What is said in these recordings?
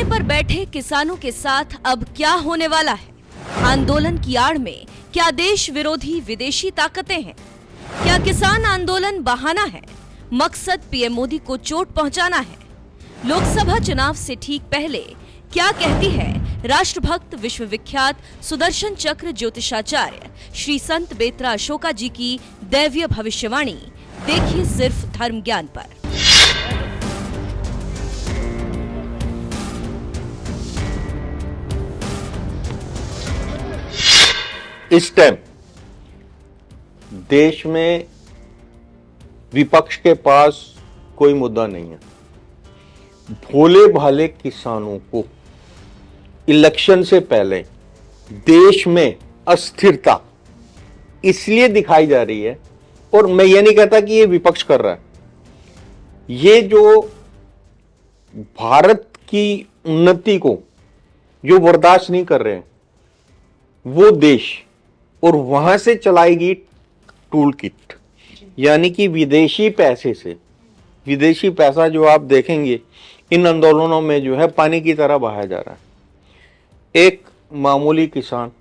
पर बैठे किसानों के साथ अब क्या होने वाला है? आंदोलन की आड़ में क्या देश विरोधी विदेशी ताकतें हैं? क्या किसान आंदोलन बहाना है? मकसद पीएम मोदी को चोट पहुंचाना है? लोकसभा चुनाव से ठीक पहले क्या कहती है राष्ट्रभक्त विश्वविख्यात सुदर्शन चक्र ज्योतिषाचार्य श्री संत बेत्रा अशोका जी की दैवीय भविष्यवाणी? देखिए सिर्फ धर्म ज्ञान पर। इस टाइम देश में विपक्ष के पास कोई मुद्दा नहीं है। भोले भाले किसानों को इलेक्शन से पहले देश में अस्थिरता इसलिए दिखाई जा रही है, और मैं ये नहीं कहता कि ये विपक्ष कर रहा है। ये जो भारत की उन्नति को जो बर्दाश्त नहीं कर रहे हैं वो देश, और वहां से चलाएगी टूल किट, यानी कि विदेशी पैसे से। विदेशी पैसा जो आप देखेंगे इन आंदोलनों में जो है पानी की तरह बहाया जा रहा है। एक मामूली किसान,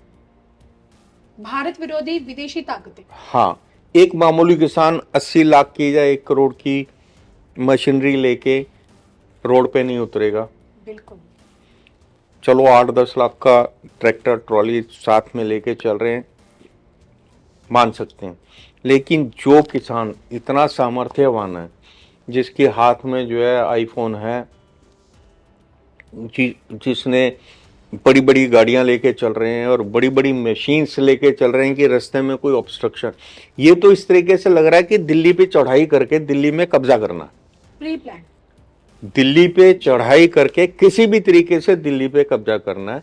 भारत विरोधी विदेशी ताकतें। हाँ, एक मामूली किसान 80 लाख की या 1 करोड़ की मशीनरी लेके रोड पे नहीं उतरेगा। बिल्कुल। चलो 8-10 लाख का ट्रैक्टर ट्रॉली साथ में लेके चल रहे हैं, मान सकते हैं। लेकिन जो किसान इतना सामर्थ्यवान है, जिसके हाथ में जो है आईफोन है, जिसने बड़ी बड़ी गाड़ियां लेके चल रहे हैं और बड़ी बड़ी मशीन्स लेके चल रहे हैं कि रास्ते में कोई ऑब्स्ट्रक्शन, ये तो इस तरीके से लग रहा है कि दिल्ली पे चढ़ाई करके दिल्ली में कब्जा करना, प्री प्लान। दिल्ली पे चढ़ाई करके किसी भी तरीके से दिल्ली पे कब्जा करना है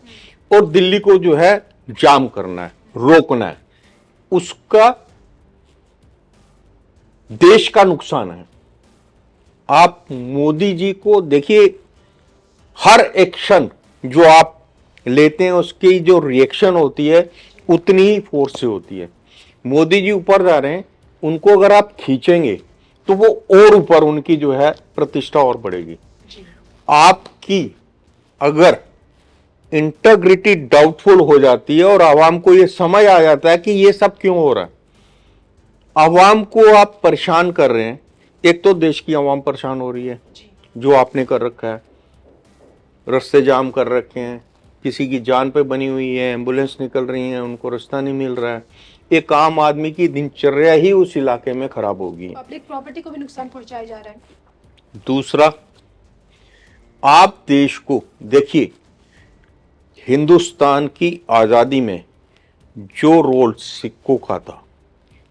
और दिल्ली को जो है जाम करना है, रोकना है। उसका देश का नुकसान है। आप मोदी जी को देखिए, हर एक्शन जो आप लेते हैं उसकी जो रिएक्शन होती है उतनी ही फोर्स से होती है। मोदी जी ऊपर जा रहे हैं, उनको अगर आप खींचेंगे तो वो और ऊपर उनकी जो है प्रतिष्ठा और बढ़ेगी। आपकी अगर इंटेग्रिटी डाउटफुल हो जाती है और आवाम को ये समझ आ जाता है कि ये सब क्यों हो रहा है, आवाम को आप परेशान कर रहे हैं। एक तो देश की आवाम परेशान हो रही है, जो आपने कर रखा है, रास्ते जाम कर रखे हैं, किसी की जान पे बनी हुई है, एम्बुलेंस निकल रही है, उनको रास्ता नहीं मिल रहा है। एक आम आदमी की दिनचर्या ही उस इलाके में खराब होगी। पब्लिक प्रॉपर्टी को भी नुकसान पहुंचाया जा रहा है। दूसरा, आप देश को देखिए, हिंदुस्तान की आजादी में जो रोल सिक्कों का था,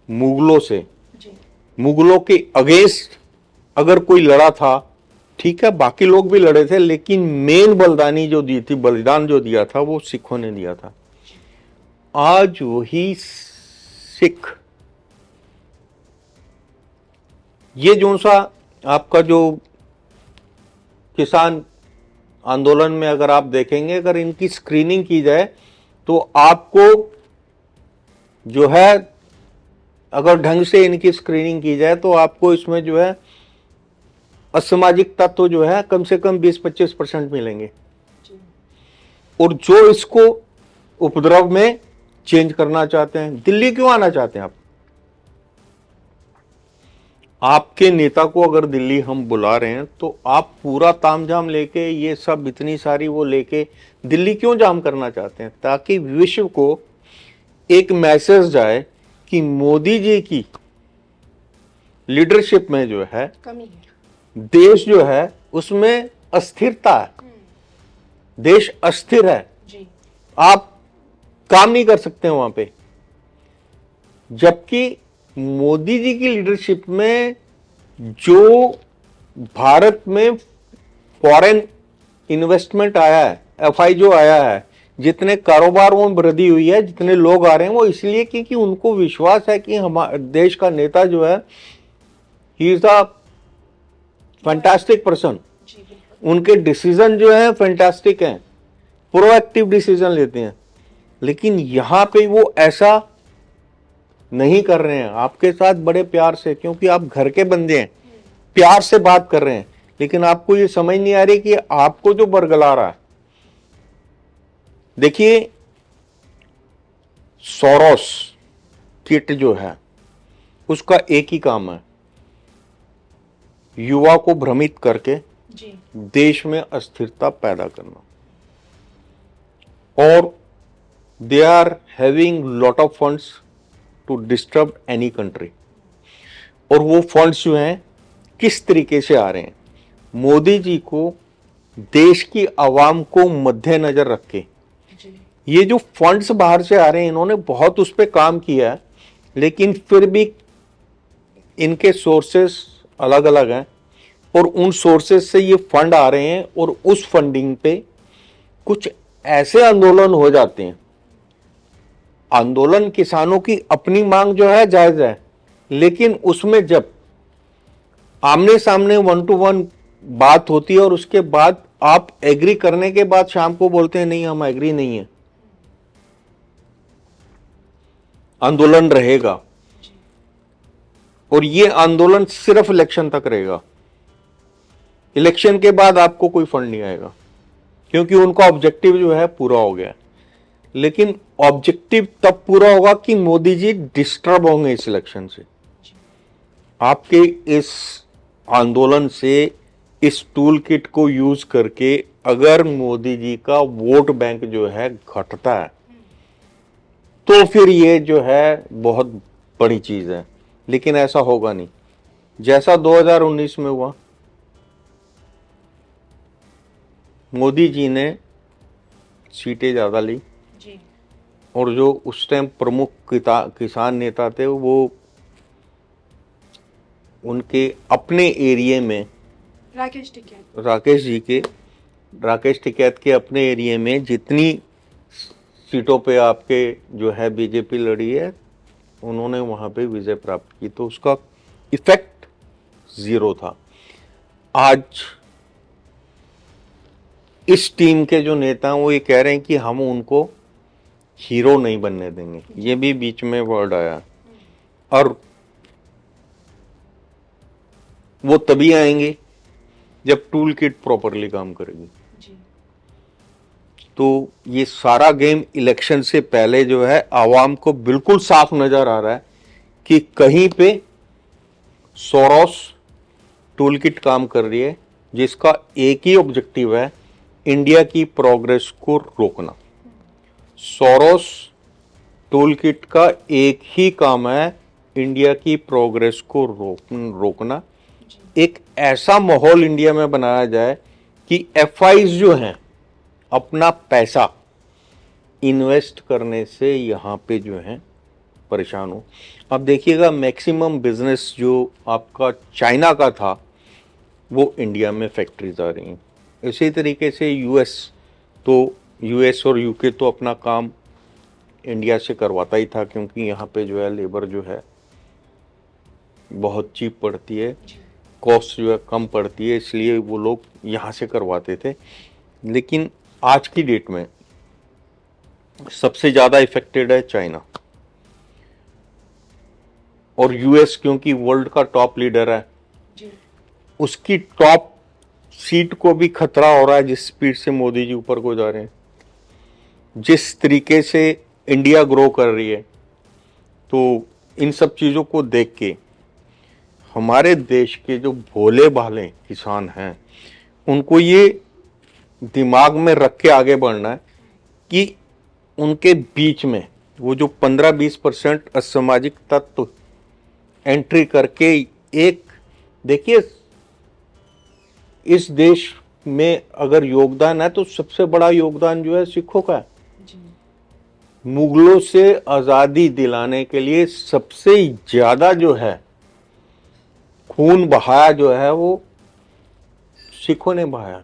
मुगलों से, मुगलों के अगेंस्ट अगर कोई लड़ा था, ठीक है, बाकी लोग भी लड़े थे, लेकिन मेन बलिदानी जो दी थी, बलिदान जो दिया था वो सिखों ने दिया था। आज वही सिख, ये जो सा आपका जो किसान आंदोलन में अगर आप देखेंगे, अगर इनकी स्क्रीनिंग की जाए तो आपको जो है, अगर ढंग से इनकी स्क्रीनिंग की जाए तो आपको इसमें जो है असामाजिक तत्व जो है कम से कम 20-25% मिलेंगे। और जो इसको उपद्रव में चेंज करना चाहते हैं, दिल्ली क्यों आना चाहते हैं आप? आपके नेता को अगर दिल्ली हम बुला रहे हैं तो आप पूरा तामझाम लेके, ये सब इतनी सारी वो लेके दिल्ली क्यों जाम करना चाहते हैं? ताकि विश्व को एक मैसेज जाए कि मोदी जी की लीडरशिप में जो है कमी है, देश जो है उसमें अस्थिरता है, देश अस्थिर है जी। आप काम नहीं कर सकते वहां पे। जबकि मोदी जी की लीडरशिप में जो भारत में फॉरेन इन्वेस्टमेंट आया है, एफआई जो आया है, जितने कारोबारों में वृद्धि हुई है, जितने लोग आ रहे हैं, वो इसलिए क्योंकि उनको विश्वास है कि हमारे देश का नेता जो है, he is a fantastic person. उनके डिसीजन जो है फैंटास्टिक हैं, प्रोएक्टिव डिसीजन लेते हैं। लेकिन यहां पे वो ऐसा नहीं कर रहे हैं, आपके साथ बड़े प्यार से, क्योंकि आप घर के बंदे हैं, प्यार से बात कर रहे हैं। लेकिन आपको ये समझ नहीं आ रही कि आपको जो बरगला रहा है देखिए, सोरोस किट जो है उसका एक ही काम है, युवा को भ्रमित करके जी देश में अस्थिरता पैदा करना। और they are having lot of funds to disturb any country. और वो फंड्स जो हैं किस तरीके से आ रहे हैं, मोदी जी को देश की आवाम को मद्देनजर रख के जी ये जो फंड्स बाहर से आ रहे हैं, इन्होंने बहुत उस पर काम किया है, लेकिन फिर भी इनके सोर्सेस अलग अलग हैं और उन सोर्सेस से ये फंड आ रहे हैं और उस फंडिंग पे कुछ ऐसे आंदोलन हो जाते हैं। आंदोलन किसानों की अपनी मांग जो है जायज है, लेकिन उसमें जब आमने सामने 1 to 1 बात होती है और उसके बाद आप एग्री करने के बाद शाम को बोलते हैं नहीं हम एग्री नहीं है, आंदोलन रहेगा। और ये आंदोलन सिर्फ इलेक्शन तक रहेगा। इलेक्शन के बाद आपको कोई फंड नहीं आएगा, क्योंकि उनका ऑब्जेक्टिव जो है पूरा हो गया। लेकिन ऑब्जेक्टिव तब पूरा होगा कि मोदी जी डिस्टर्ब होंगे इस इलेक्शन से। आपके इस आंदोलन से, इस टूल किट को यूज करके अगर मोदी जी का वोट बैंक जो है घटता है तो फिर ये जो है बहुत बड़ी चीज है। लेकिन ऐसा होगा नहीं, जैसा 2019 में हुआ। मोदी जी ने सीटें ज्यादा ली जी और जो उस टाइम प्रमुख किसान नेता थे वो उनके अपने एरिया में राकेश टिकैत राकेश टिकैत के अपने एरिया में जितनी सीटों पे आपके जो है बीजेपी लड़ी है, उन्होंने वहां पे विजय प्राप्त की, तो उसका इफेक्ट 0 था। आज इस टीम के जो नेता हैं वो ये कह रहे हैं कि हम उनको हीरो नहीं बनने देंगे, ये भी बीच में वर्ड आया। और वो तभी आएंगे जब टूल किट प्रॉपरली काम करेगी। जी तो ये सारा गेम इलेक्शन से पहले जो है आवाम को बिल्कुल साफ नजर आ रहा है कि कहीं पे सोरोस टूल किट काम कर रही है, जिसका एक ही ऑब्जेक्टिव है इंडिया की प्रोग्रेस को रोकना। सोरोस टूल किट का एक ही काम है इंडिया की प्रोग्रेस को रोकना। एक ऐसा माहौल इंडिया में बनाया जाए कि एफआईज जो हैं अपना पैसा इन्वेस्ट करने से यहाँ पे जो है परेशान हो। अब देखिएगा, मैक्सिमम बिजनेस जो आपका चाइना का था वो इंडिया में फैक्ट्रीज आ रही हैं। इसी तरीके से यूएस और यूके तो अपना काम इंडिया से करवाता ही था, क्योंकि यहाँ पे जो है लेबर जो है बहुत चीप पड़ती है, कॉस्ट जो है कम पड़ती है, इसलिए वो लोग यहाँ से करवाते थे। लेकिन आज की डेट में सबसे ज़्यादा इफेक्टेड है चाइना और यूएस, क्योंकि वर्ल्ड का टॉप लीडर है, जी उसकी टॉप सीट को भी खतरा हो रहा है जिस स्पीड से मोदी जी ऊपर को जा रहे हैं, जिस तरीके से इंडिया ग्रो कर रही है। तो इन सब चीज़ों को देख के हमारे देश के जो भोले भाले किसान हैं उनको ये दिमाग में रख के आगे बढ़ना है कि उनके बीच में वो जो 15-20% असामाजिक तत्व एंट्री करके एक, देखिए इस देश में अगर योगदान है तो सबसे बड़ा योगदान जो है सिखों का है। जी मुगलों से आजादी दिलाने के लिए सबसे ज्यादा जो है खून बहाया जो है वो सिखों ने बहाया।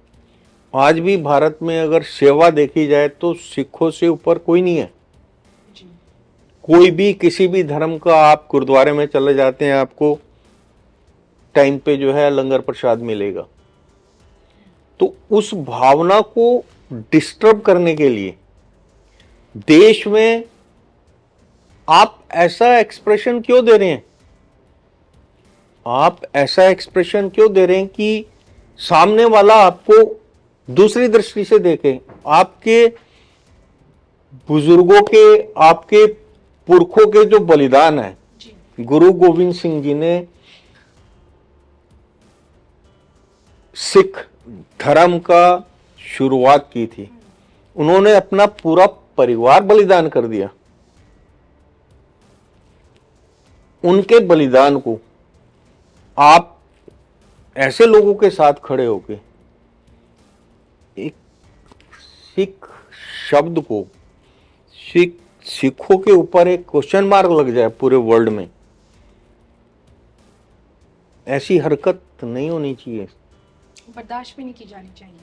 आज भी भारत में अगर सेवा देखी जाए तो सिखों से ऊपर कोई नहीं है। जी कोई भी किसी भी धर्म का, आप गुरुद्वारे में चले जाते हैं आपको टाइम पे जो है लंगर प्रसाद मिलेगा। तो उस भावना को डिस्टर्ब करने के लिए देश में आप ऐसा एक्सप्रेशन क्यों दे रहे हैं, आप ऐसा एक्सप्रेशन क्यों दे रहे हैं कि सामने वाला आपको दूसरी दृष्टि से देखे। आपके बुजुर्गों के, आपके पुरखों के जो बलिदान है, जी गुरु गोविंद सिंह जी ने सिख धर्म का शुरुआत की थी। उन्होंने अपना पूरा परिवार बलिदान कर दिया। उनके बलिदान को आप ऐसे लोगों के साथ खड़े होके एक सिख शब्द को, सिखों के ऊपर एक क्वेश्चन मार्क लग जाए पूरे वर्ल्ड में, ऐसी हरकत नहीं होनी चाहिए। बर्दाश्त भी नहीं की जानी चाहिए।